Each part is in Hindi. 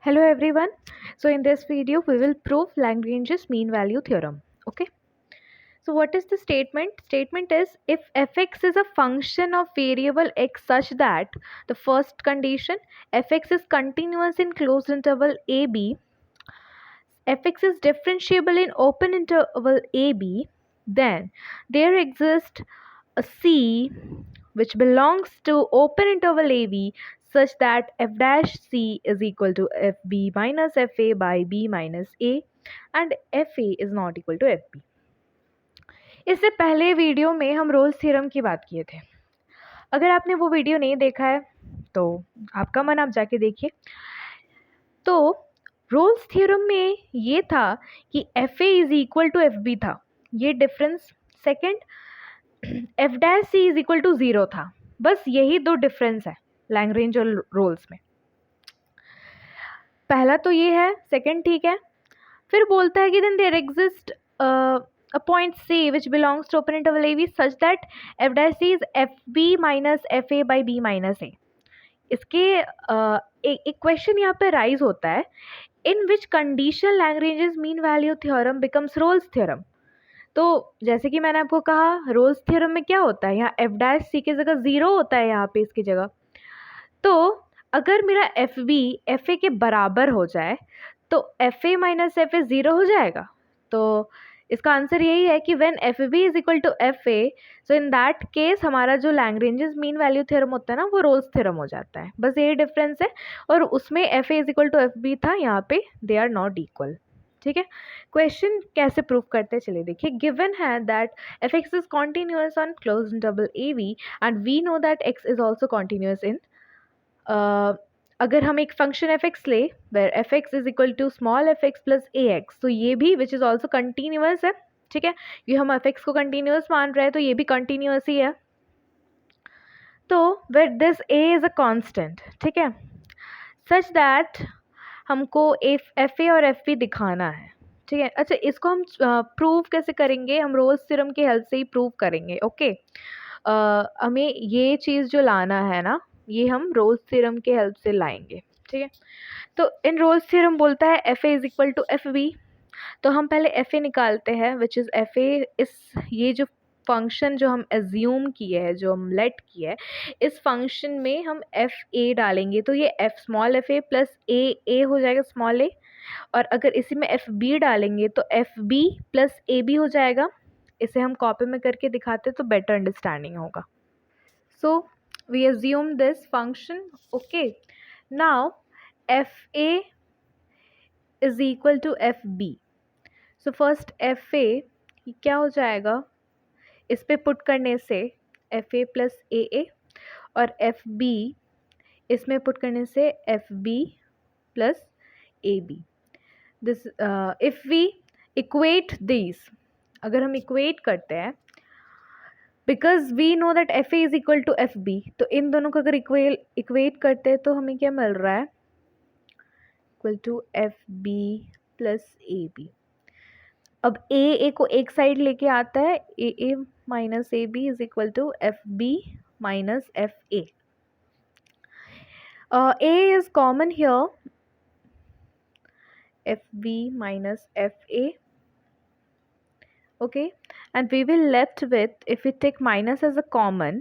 Hello everyone. So in this video we will prove Lagrange's mean value theorem. Okay. So what is the statement? Statement is if fx is a function of variable x such that the first condition fx is continuous in closed interval ab, fx is differentiable in open interval ab, then there exists a c which belongs to open interval AB such that f dash c is equal to fb minus fa by b minus a and fa is not equal to fb. इससे पहले वीडियो में हम रोल्स थ्योरम की बात किए थे. अगर आपने वो वीडियो नहीं देखा है तो आपका मन, आप जाके देखिए. तो रोल्स थ्योरम में ये था कि fa is equal to fb था, ये difference. Second F dash C is equal to 0 था. बस यही दो डिफरेंस है लैग्रेंज और रोल्स में. पहला तो ये है, सेकंड ठीक है. फिर बोलता है कि then there exist a point C which belongs to open interval A B such that F dash C is F B minus F A by B minus A. इसके एक क्वेश्चन यहाँ पे राइज होता है, in which condition Lagrange's mean value theorem becomes Rolle's theorem. तो जैसे कि मैंने आपको कहा, रोल्स थ्योरम में क्या होता है, यहाँ एफ डैश सी की जगह 0 होता है यहाँ पे इसकी जगह. तो अगर मेरा एफ बी एफ ए के बराबर हो जाए तो F A minus F A 0 हो जाएगा. तो इसका आंसर यही है कि when F B is equal to F A, so in that case हमारा जो लैग्रेंजेस मीन वैल्यू थ्योरम होता है ना, वो रोल्स थ्योरम हो जाता है. बस यही डिफरेंस है. और उसमें F A is equal to F B था, यहाँ पे दे आर नॉट इक्वल. ठीक है. क्वेश्चन कैसे प्रूव करते हैं, चलिए देखिए. गिवन है that F X is continuous on close interval A B and we know that X is also continuous in, अगर हम एक फंक्शन एफ एक्स ले where F X is equal to small F X plus A X, तो ये भी विच इज़ ऑल्सो कंटिन्यूअस है. ठीक है. ये हम एफ एक्स को कंटिन्यूअस मान रहे हैं तो ये भी कंटिन्यूअस ही है. तो where this A is a constant, ठीक है, सच दैट हमको एफ ए और एफ बी दिखाना है. ठीक है. अच्छा, इसको हम प्रूव कैसे करेंगे? हम रोल्स थ्योरम की हेल्प से ही प्रूव करेंगे. ओके. हमें ये चीज़ जो लाना है ना, ये हम रोल्स थ्योरम के हेल्प से लाएंगे. ठीक है. तो इन रोल्स थ्योरम बोलता है F A is equal to F B. तो हम पहले एफ ए निकालते हैं विच इज़ एफ ए इस, ये जो फंक्शन जो हम एज्यूम किए है, जो हम लेट किया है, इस फंक्शन में हम एफ ए डालेंगे तो ये F small F A plus A हो जाएगा स्मॉल ए. और अगर इसी में एफ बी डालेंगे तो F B plus A B हो जाएगा. इसे हम कॉपी में करके दिखाते तो बेटर अंडरस्टैंडिंग होगा. So we assume this function. Okay. Now F A is equal to F B. So first F A क्या हो जाएगा, इस पे पुट करने से एफ ए प्लस ए और एफ बी इसमें पुट करने से F B plus A B. This if we equate this, अगर हम इक्वेट करते हैं, because we know that F A is equal to F B, तो इन दोनों को अगर इक्वेट करते हैं तो हमें क्या मिल रहा है, equal to F B plus A B. अब ए को एक साइड लेके आता है, A minus A B is equal to F B minus F A. A is common here, F B minus F A. Okay, and we will left with, if we take minus as a common,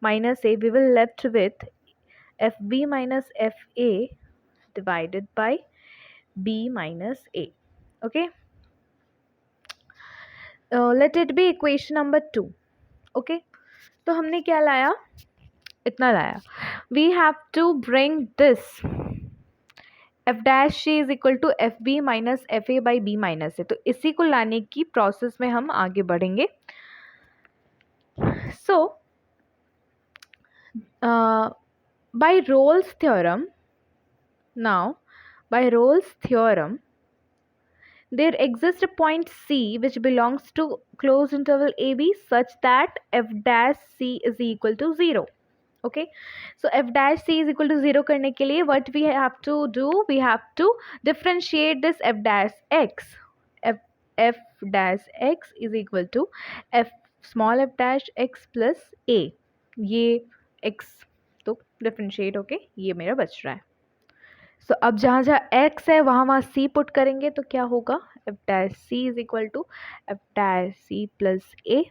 minus a, we will left with fb minus fa divided by b minus a. Okay, let it be equation number 2. Okay, तो हमने क्या लाया, इतना लाया. We have to bring this F dash C is equal to F B minus F A by B minus A. तो इसी को लाने की प्रोसेस में हम आगे बढ़ेंगे. So by Rolle's theorem, now by Rolle's theorem there exists a point C which belongs to closed interval AB such that f dash C is equal to 0. Okay, so f dash C is equal to 0 करने के लिए what we have to do, we have to differentiate this f dash x. f dash x is equal to f small f dash x plus a. ये x तो differentiate होके ये मेरा बच रहा है. सो अब जहाँ जहाँ x है वहाँ वहाँ c पुट करेंगे तो क्या होगा, F dash C is equal to F dash C plus A.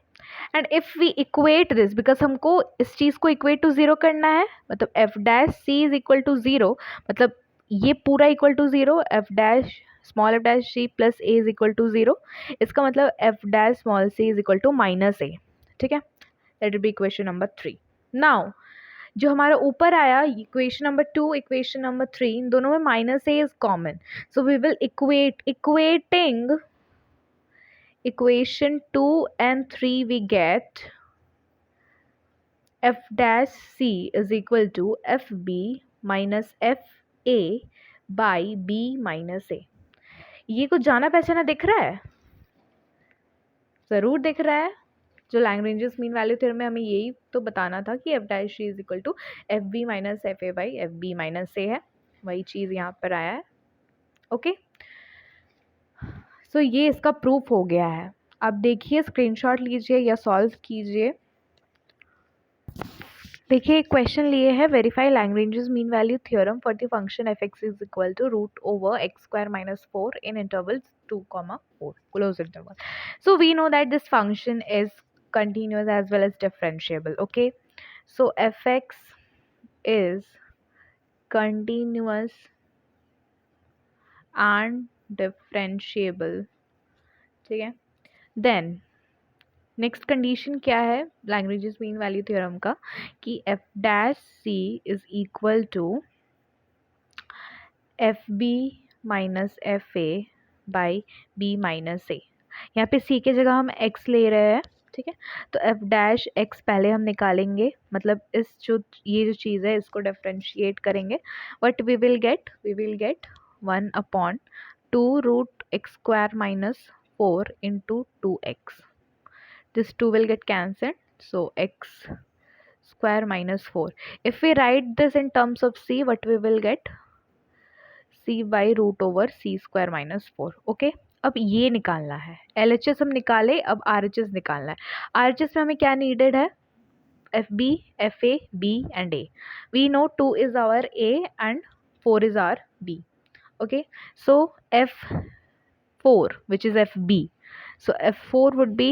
And if we equate this, because हमको इस चीज़ को इक्वेट टू ज़ीरो करना है, मतलब F dash C is equal to zero, मतलब ये पूरा equal to zero, F dash small F dash C plus A is equal to zero, इसका मतलब F dash small C is equal to minus A. ठीक है, that will be equation number 3। Now जो हमारा ऊपर आया इक्वेशन नंबर 2, इक्वेशन नंबर 3, इन दोनों में minus A is common, so we will equating equation 2 and 3 we get f dash c is equal to fb minus fa by b minus a। ये कुछ जाना पहचाना दिख रहा है? ज़रूर दिख रहा है। जो लैग्रेंजेस मीन वैल्यू थ्योरम में हमें यही तो बताना था कि F dash C is equal to F B minus F A by F B minus A है, वही चीज़ यहाँ पर आया है। ओके, सो ये इसका प्रूफ हो गया है। अब देखिए, स्क्रीनशॉट लीजिए या सॉल्व कीजिए। देखिए एक क्वेश्चन लिए है, verify Lagrange's mean value theorem for the function F X is equal to root over X square minus 4 in intervals 2, 4 close interval. So we know that this function is continuous as well as differentiable. Okay, so fx is continuous and differentiable. ठीक है, then नेक्स्ट कंडीशन क्या है लैग्रेंजेस मीन वैल्यू थ्योरम का, कि F dash C is equal to F B minus F A by B minus A. यहाँ पे सी के जगह हम एक्स ले रहे हैं। ठीक है, तो एफ डैश एक्स पहले हम निकालेंगे, मतलब इस जो ये जो चीज़ है इसको डिफ्रेंशिएट करेंगे, what we will get 1/2 root X square minus 4 into 2x. This 2 will get cancelled, so x square minus 4. If we write this in terms of c, what we will get, c by root over c square minus 4. Okay, अब ये निकालना है, LHS हम निकाले, अब RHS निकालना है। RHS में हमें क्या नीडेड है, FB, FA, B and A. We know 2 is our A and 4 is our B. Okay, so F4 which is FB, so F4 would be,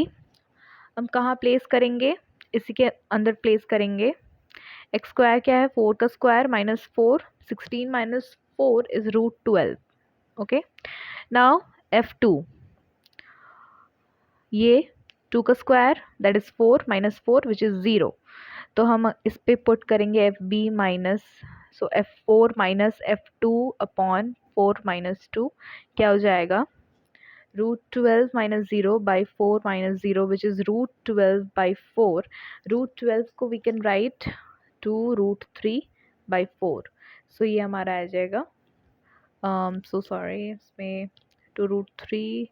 हम कहाँ प्लेस करेंगे, इसी के अंदर प्लेस करेंगे। एक्स स्क्वायर क्या है, 4 का square minus 4, 16 minus 4 is root 12। Okay, now F2, ये 2 का square that is 4 minus 4 which is 0, तो हम इस पे पुट करेंगे F B minus, so F4 minus F2 upon 4 minus 2 क्या हो जाएगा, root 12 minus 0 by 4 minus 0 which is root 12 by 4. root 12 को we can write 2 root 3 by 4. so ये हमारा आ जाएगा, so sorry, इसमें 2 root 3,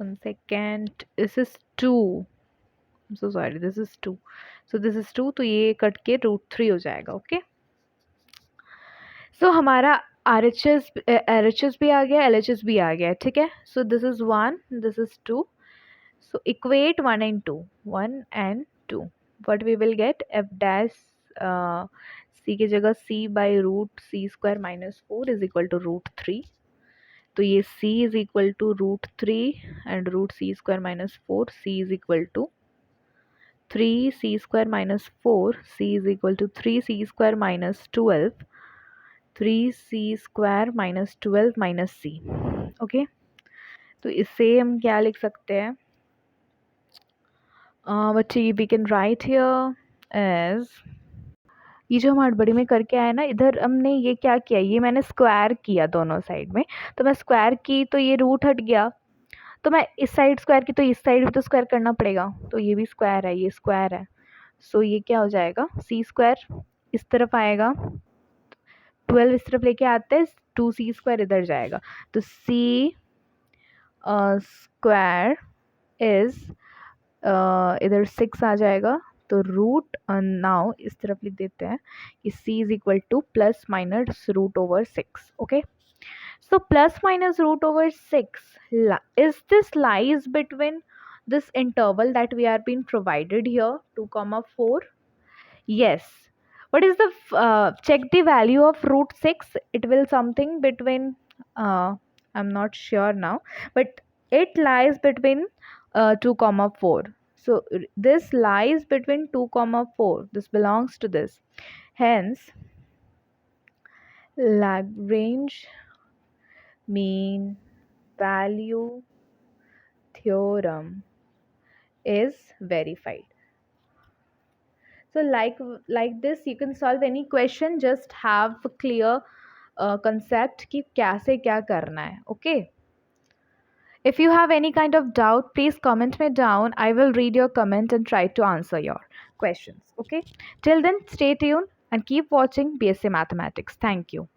1 second, this is 2, I'm so sorry, this is 2, so this is 2, तो ये कट के root 3 हो जाएगा। ओके, सो हमारा RHS भी आ गया, LHS भी आ गया। ठीक है, so this is 1, this is 2, so equate 1 and 2, 1 and 2, what we will get, f dash c की जगह c by root c square minus 4 is equal to root 3, तो ये c is equal to root 3 and root c square minus 4, c is equal to 3c square minus 4, c is equal to 3c square minus 12, 3c square minus 12 minus C. Okay, तो इससे हम क्या लिख सकते हैं, बच्चे we can write here as, ये जो हम हड़बड़ी में करके आए ना, इधर हमने ये क्या किया, ये मैंने स्क्वायर किया दोनों साइड में, तो मैं स्क्वायर की तो ये रूट हट गया, तो मैं इस साइड स्क्वायर की तो इस साइड भी तो स्क्वायर करना पड़ेगा, तो ये भी स्क्वायर है, ये स्क्वायर है, सो ये क्या हो जाएगा, सी स्क्वायर इस तरफ आएगा, 12 इस तरफ लेके आते हैं, 2c स्क्वायर इधर जाएगा, तो c स्क्वायर इज इधर 6 आ जाएगा, तो रूट नाउ इस तरफ लिख देते हैं कि c is equal to plus minus root over 6। Okay, so plus minus root over 6, is this lies between this interval that we are being provided here, 2, 4? Yes, what is the check the value of root 6? It will something between I'm not sure now, but it lies between 2 comma 4. So this lies between 2 comma 4. This belongs to this. Hence Lagrange mean value theorem is verified. So like this you can solve any question, just have a clear concept कि कैसे क्या करना है. Okay, if you have any kind of doubt, please comment me down. I will read your comment and try to answer your questions. Okay, till then stay tuned and keep watching BSc Mathematics. Thank you.